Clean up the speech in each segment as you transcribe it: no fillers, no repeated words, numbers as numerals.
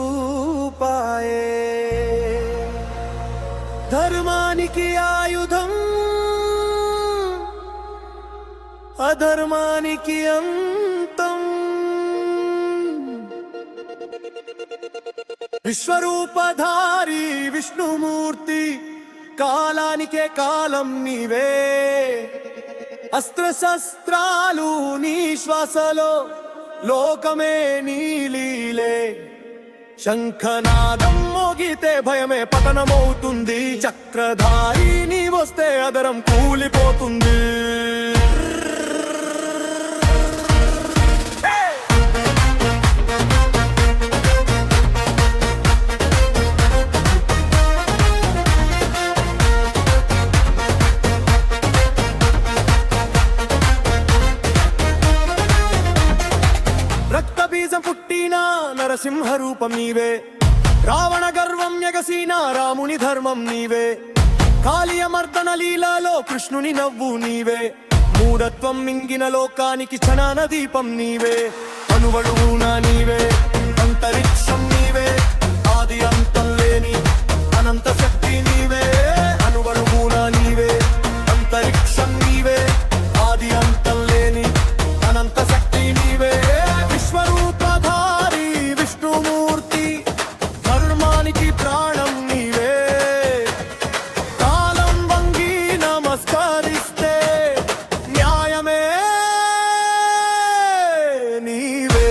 విశ్వరూపాయే ధర్మానికి ఆయుధం అధర్మానికి అంతం విశ్వరూపధారి విష్ణుమూర్తి కాలానికే కాలం నీవే అస్త్రశస్త్రాలు నీ శ్వాసలో లోకమే నీలీలే శంఖనాదం మోగితే భయమే పతనమవుతుంది చక్రధారి నీ వస్తే అదరం కూలిపోతుంది రక్తబీజం పుట్టిన నరసింహ రూపం నీవే రావణ గర్వం ఎగసిన రాముని ధర్మం నీవే కాళీయమర్దన లీలలో కృష్ణుని నవ్వు నీవే మూఢత్వం మింగిన లోకానికి ఛనాన దీపం నీవే అనువడువున నీవే అంతరిక్షం నీవే ఆది అంతం లేని అనంత శక్తి నీవే అనువడువున నీవే అంతరిక్షం నీవే ఆది అంతం లేని అనంత శక్తి నీవే విశ్వరూపధారి విష్ణుమూర్తి ధర్మానికి ప్రాణం నీవే కాలం వంగి నమస్కరిస్తే న్యాయమే నీవే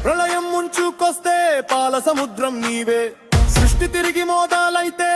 ప్రళయం ముంచుకొస్తే పాల సముద్రం నీవే సృష్టి తిరిగి మోదాలైతే